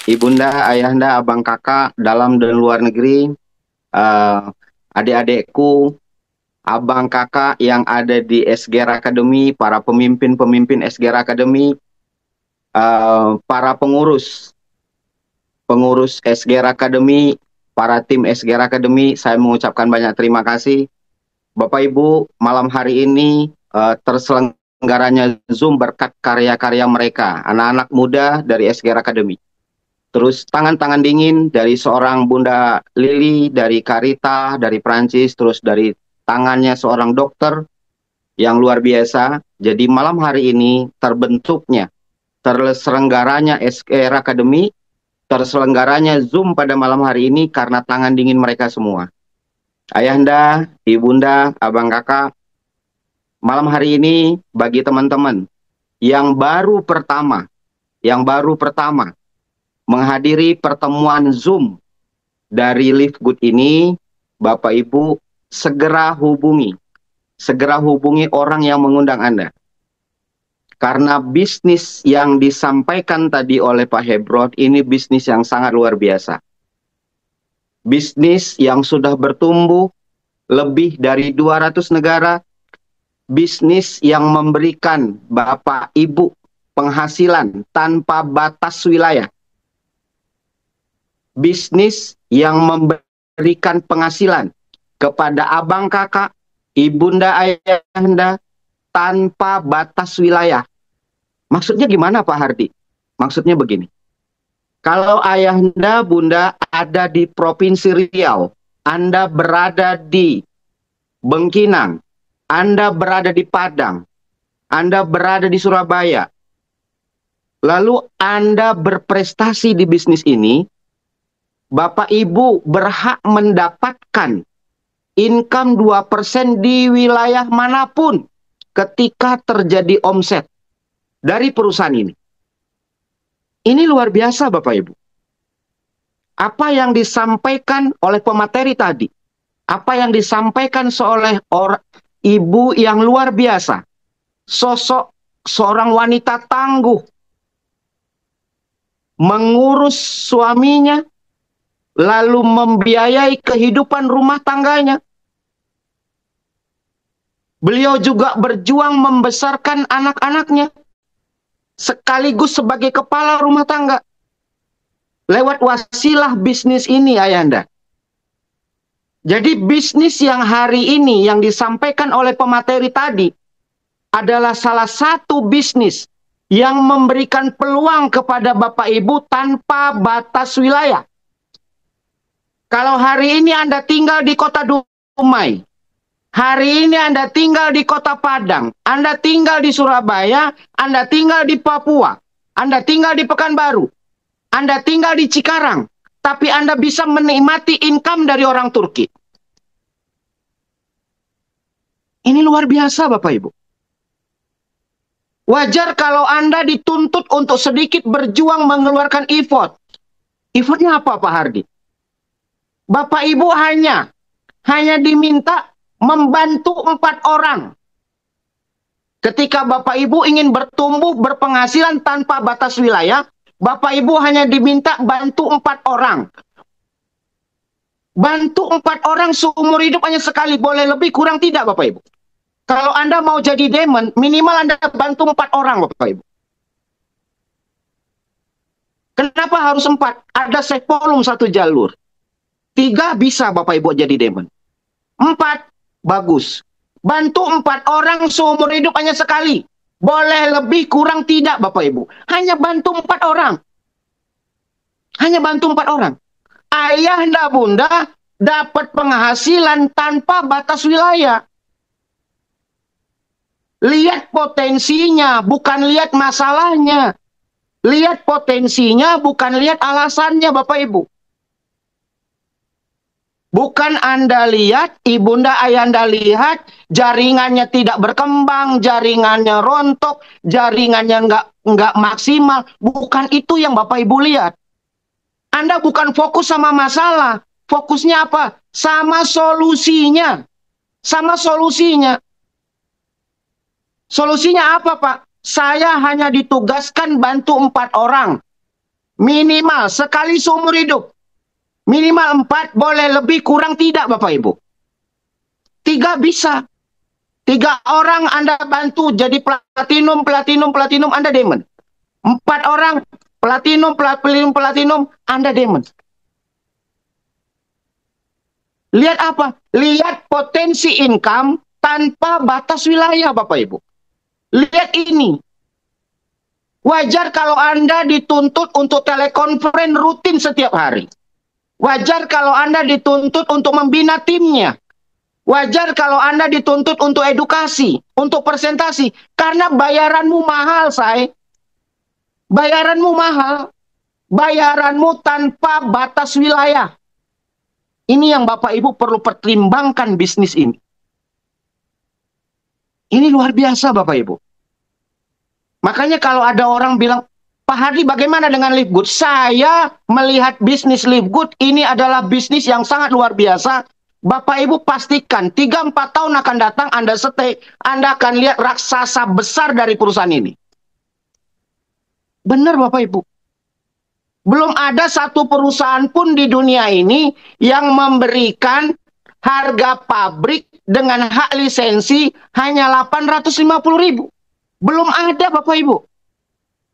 ibunda, ayahanda, abang kakak, dalam dan luar negeri, eh, adik-adikku, abang kakak yang ada di SGR Academy, para pemimpin-pemimpin SGR Academy, para pengurus SGR Academy, para tim SGR Academy, saya mengucapkan banyak terima kasih. Bapak Ibu, malam hari ini terselenggaranya Zoom berkat karya-karya mereka, anak-anak muda dari SGR Academy. Terus tangan-tangan dingin dari seorang Bunda Lili, dari Karita, dari Prancis, terus dari tangannya seorang dokter yang luar biasa. Jadi malam hari ini terselenggaranya SGR Academy, terselenggaranya Zoom pada malam hari ini karena tangan dingin mereka semua. Ayahanda, ibunda, abang kakak, malam hari ini bagi teman-teman yang baru pertama menghadiri pertemuan Zoom dari Live Good ini, Bapak Ibu segera hubungi orang yang mengundang Anda. Karena bisnis yang disampaikan tadi oleh Pak Hebrod ini bisnis yang sangat luar biasa. Bisnis yang sudah bertumbuh lebih dari 200 negara, bisnis yang memberikan Bapak Ibu penghasilan tanpa batas wilayah. Bisnis yang memberikan penghasilan kepada abang kakak, ibunda ayahanda tanpa batas wilayah. Maksudnya gimana Pak Hardi? Maksudnya begini. Kalau ayahanda, bunda ada di Provinsi Riau, Anda berada di Bengkinang, Anda berada di Padang, Anda berada di Surabaya, lalu Anda berprestasi di bisnis ini, Bapak Ibu berhak mendapatkan income 2% di wilayah manapun ketika terjadi omset dari perusahaan ini. Ini luar biasa Bapak Ibu. Apa yang disampaikan oleh pemateri tadi, apa yang disampaikan oleh ibu yang luar biasa, sosok seorang wanita tangguh, mengurus suaminya, lalu membiayai kehidupan rumah tangganya. Beliau juga berjuang membesarkan anak-anaknya, sekaligus sebagai kepala rumah tangga. Lewat wasilah bisnis ini, ayahanda. Jadi bisnis yang hari ini yang disampaikan oleh pemateri tadi adalah salah satu bisnis yang memberikan peluang kepada Bapak Ibu tanpa batas wilayah. Kalau hari ini Anda tinggal di kota Dumai, hari ini Anda tinggal di kota Padang, Anda tinggal di Surabaya, Anda tinggal di Papua, Anda tinggal di Pekanbaru, Anda tinggal di Cikarang, tapi Anda bisa menikmati income dari orang Turki. Ini luar biasa Bapak Ibu. Wajar kalau Anda dituntut untuk sedikit berjuang mengeluarkan effort. Effortnya apa Pak Hardi? Bapak Ibu hanya diminta membantu 4 orang. Ketika Bapak Ibu ingin bertumbuh berpenghasilan tanpa batas wilayah, Bapak Ibu hanya diminta bantu 4 orang. Bantu 4 orang seumur hidup hanya sekali, boleh lebih kurang tidak Bapak Ibu. Kalau Anda mau jadi diamond, minimal Anda bantu 4 orang Bapak Ibu. Kenapa harus 4? Ada safe volume 1 jalur. 3 bisa Bapak Ibu jadi diamond. 4 bagus. Bantu 4 orang seumur hidup hanya sekali. Boleh lebih kurang tidak Bapak Ibu. Hanya bantu 4 orang. Hanya bantu 4 orang. Ayah dan bunda dapat penghasilan tanpa batas wilayah. Lihat potensinya, bukan lihat masalahnya. Lihat potensinya, bukan lihat alasannya Bapak Ibu. Bukan Anda lihat, ibunda ayahanda lihat, jaringannya tidak berkembang, jaringannya rontok, jaringannya nggak maksimal. Bukan itu yang Bapak Ibu lihat. Anda bukan fokus sama masalah. Fokusnya apa? Sama solusinya. Sama solusinya. Solusinya apa Pak? Saya hanya ditugaskan bantu 4 orang. Minimal sekali seumur hidup. Minimal 4, boleh lebih, kurang tidak Bapak Ibu. 3 bisa. 3 orang Anda bantu jadi platinum, Anda diamond. 4 orang platinum, Anda diamond. Lihat apa? Lihat potensi income tanpa batas wilayah Bapak Ibu. Lihat ini. Wajar kalau Anda dituntut untuk telekonferensi rutin setiap hari. Wajar kalau Anda dituntut untuk membina timnya. Wajar kalau Anda dituntut untuk edukasi, untuk presentasi. Karena bayaranmu mahal, say. Bayaranmu mahal. Bayaranmu tanpa batas wilayah. Ini yang Bapak Ibu perlu pertimbangkan bisnis ini. Ini luar biasa Bapak Ibu. Makanya kalau ada orang bilang, Pak Hardy bagaimana dengan Live Good? Saya melihat bisnis Live Good ini adalah bisnis yang sangat luar biasa. Bapak Ibu pastikan 3-4 tahun akan datang Anda stay, Anda akan lihat raksasa besar dari perusahaan ini. Benar Bapak Ibu. Belum ada satu perusahaan pun di dunia ini yang memberikan harga pabrik dengan hak lisensi hanya 850.000. Belum ada Bapak Ibu.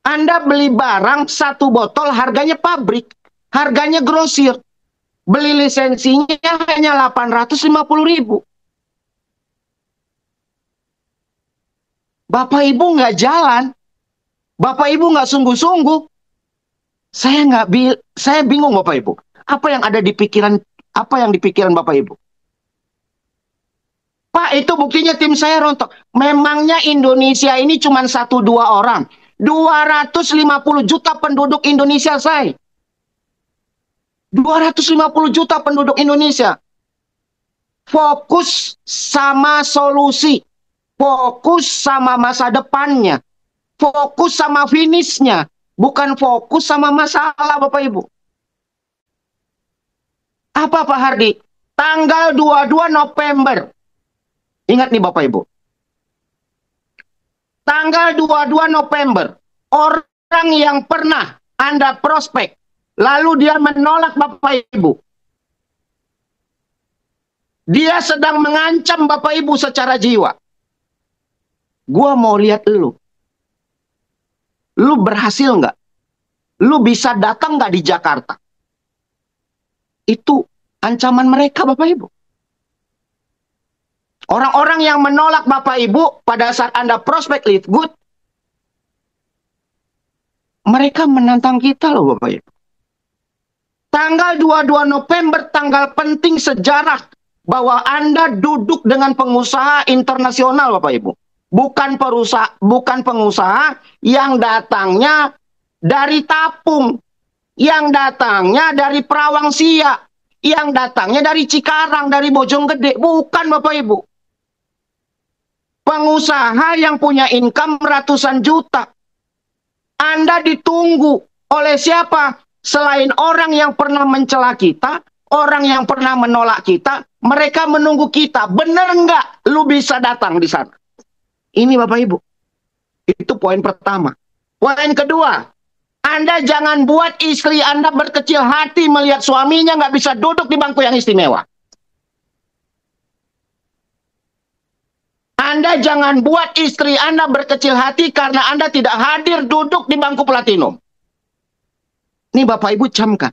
Anda beli barang 1 botol harganya pabrik, harganya grosir. Beli lisensinya hanya 850.000. Bapak Ibu nggak jalan. Bapak Ibu nggak sungguh-sungguh. Saya bingung Bapak Ibu. Apa yang ada di pikiran, apa yang di pikiran Bapak Ibu? Pak, itu buktinya tim saya rontok. Memangnya Indonesia ini cuma 1-2 orang. 250 juta penduduk Indonesia, say. 250 juta penduduk Indonesia. Fokus sama solusi. Fokus sama masa depannya. Fokus sama finishnya. Bukan fokus sama masalah, Bapak Ibu. Apa Pak Hardy? Tanggal 22 November. Ingat nih Bapak Ibu. Tanggal 22 November. Orang yang pernah Anda prospek. Lalu dia menolak Bapak Ibu. Dia sedang mengancam Bapak Ibu secara jiwa. Gua mau lihat lu. Lu berhasil nggak? Lu bisa datang nggak di Jakarta? Itu ancaman mereka Bapak Ibu. Orang-orang yang menolak Bapak Ibu pada saat Anda prospek Live Good, mereka menantang kita loh Bapak Ibu. Tanggal 22 November, tanggal penting sejarah bahwa Anda duduk dengan pengusaha internasional Bapak Ibu. Bukan pengusaha yang datangnya dari Tapung, yang datangnya dari Perawang Siak, yang datangnya dari Cikarang, dari Bojonggede. Bukan Bapak Ibu. Pengusaha yang punya income ratusan juta. Anda ditunggu oleh siapa? Selain orang yang pernah mencela kita, orang yang pernah menolak kita, mereka menunggu kita. Benar nggak lu bisa datang di sana? Ini Bapak Ibu. Itu poin pertama. Poin kedua, Anda jangan buat istri Anda berkecil hati melihat suaminya nggak bisa duduk di bangku yang istimewa. Anda jangan buat istri Anda berkecil hati karena Anda tidak hadir duduk di bangku platinum. Ini Bapak Ibu camkan.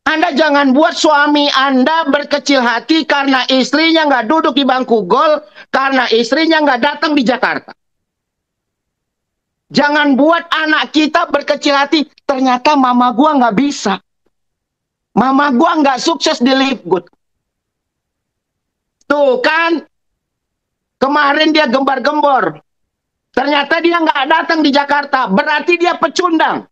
Anda jangan buat suami Anda berkecil hati karena istrinya nggak duduk di bangku gold, karena istrinya nggak datang di Jakarta. Jangan buat anak kita berkecil hati, ternyata mama gua nggak bisa. Mama gua nggak sukses di Live Good. Tuh kan, kemarin dia gembar-gembor. Ternyata dia nggak datang di Jakarta, berarti dia pecundang.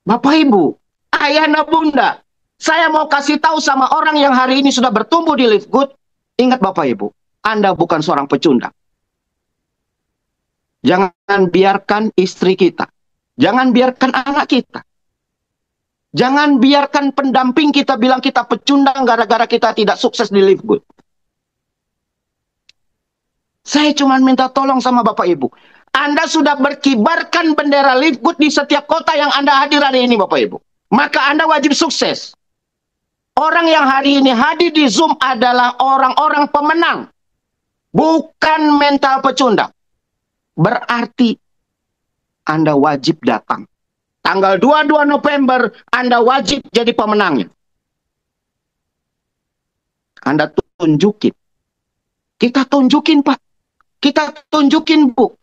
Bapak Ibu, ayah dan bunda, saya mau kasih tahu sama orang yang hari ini sudah bertumbuh di Live Good. Ingat Bapak Ibu, Anda bukan seorang pecundang. Jangan biarkan istri kita. Jangan biarkan anak kita. Jangan biarkan pendamping kita bilang kita pecundang gara-gara kita tidak sukses di Live Good. Saya cuma minta tolong sama Bapak Ibu. Anda sudah berkibarkan bendera Live Good di setiap kota yang Anda hadir hari ini, Bapak Ibu. Maka Anda wajib sukses. Orang yang hari ini hadir di Zoom adalah orang-orang pemenang. Bukan mental pecundang. Berarti Anda wajib datang. Tanggal 22 November, Anda wajib jadi pemenangnya. Anda tunjukin. Kita tunjukin, Pak. Kita tunjukin, Bu.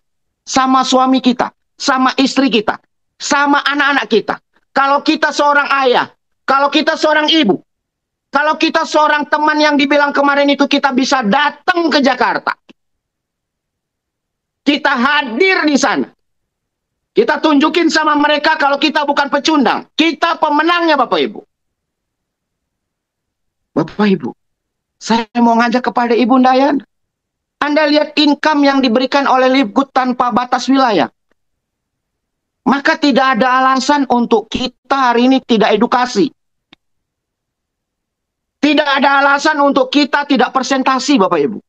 Sama suami kita, sama istri kita, sama anak-anak kita. Kalau kita seorang ayah, kalau kita seorang ibu, kalau kita seorang teman yang dibilang kemarin itu kita bisa datang ke Jakarta. Kita hadir di sana. Kita tunjukin sama mereka kalau kita bukan pecundang. Kita pemenangnya, Bapak Ibu. Bapak Ibu, saya mau ngajak kepada Ibu Dayan. Anda lihat income yang diberikan oleh Live Good tanpa batas wilayah. Maka tidak ada alasan untuk kita hari ini tidak edukasi. Tidak ada alasan untuk kita tidak presentasi, Bapak Ibu.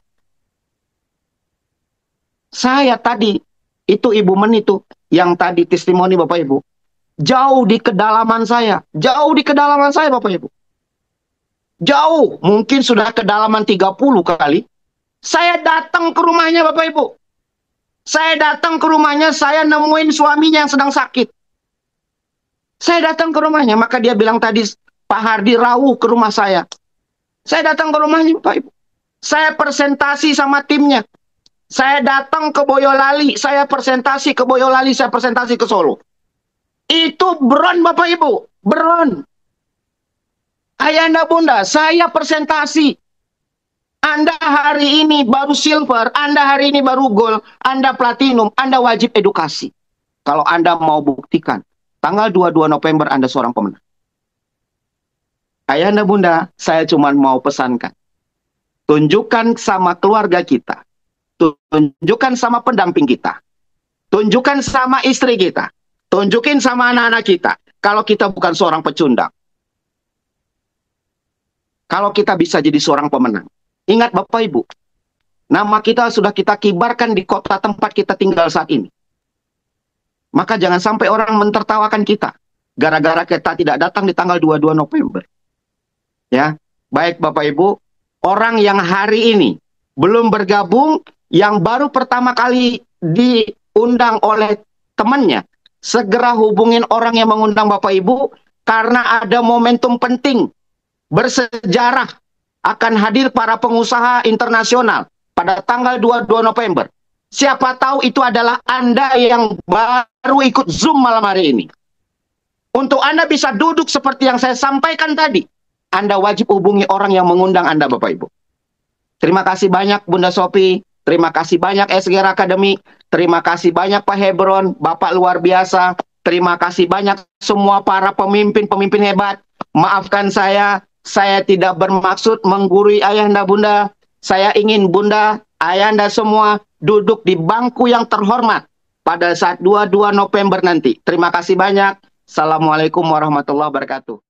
Saya tadi, itu Ibu Men itu, yang tadi testimoni Bapak Ibu. Jauh di kedalaman saya. Jauh di kedalaman saya, Bapak Ibu. Jauh, mungkin sudah kedalaman 30 kali. Saya datang ke rumahnya, Bapak Ibu. Saya datang ke rumahnya, saya nemuin suaminya yang sedang sakit. Saya datang ke rumahnya, maka dia bilang tadi, Pak Hardi rawuh ke rumah saya. Saya datang ke rumahnya, Bapak Ibu. Saya presentasi sama timnya. Saya datang ke Boyolali, saya presentasi ke Boyolali, saya presentasi ke Solo. Itu beron, Bapak Ibu. Beron. Ayahanda Bunda, saya presentasi. Anda hari ini baru silver, Anda hari ini baru gold, Anda platinum, Anda wajib edukasi. Kalau Anda mau buktikan, tanggal 22 November Anda seorang pemenang. Ayahanda Bunda, saya cuma mau pesankan. Tunjukkan sama keluarga kita. Tunjukkan sama pendamping kita. Tunjukkan sama istri kita. Tunjukin sama anak-anak kita. Kalau kita bukan seorang pecundang. Kalau kita bisa jadi seorang pemenang. Ingat Bapak Ibu, nama kita sudah kita kibarkan di kota tempat kita tinggal saat ini. Maka jangan sampai orang mentertawakan kita. Gara-gara kita tidak datang di tanggal 22 November. Ya, baik Bapak Ibu, orang yang hari ini belum bergabung, yang baru pertama kali diundang oleh temannya, segera hubungin orang yang mengundang Bapak Ibu, karena ada momentum penting, bersejarah, akan hadir para pengusaha internasional pada tanggal 22 November. Siapa tahu itu adalah Anda yang baru ikut Zoom malam hari ini. Untuk Anda bisa duduk seperti yang saya sampaikan tadi, Anda wajib hubungi orang yang mengundang Anda, Bapak Ibu. Terima kasih banyak Bunda Sophie, terima kasih banyak SGR Academy, terima kasih banyak Pak Hebron, Bapak luar biasa, terima kasih banyak semua para pemimpin-pemimpin hebat. Maafkan saya tidak bermaksud menggurui Ayahanda Bunda. Saya ingin Bunda, Ayahanda semua duduk di bangku yang terhormat pada saat 22 November nanti. Terima kasih banyak. Assalamualaikum warahmatullahi wabarakatuh.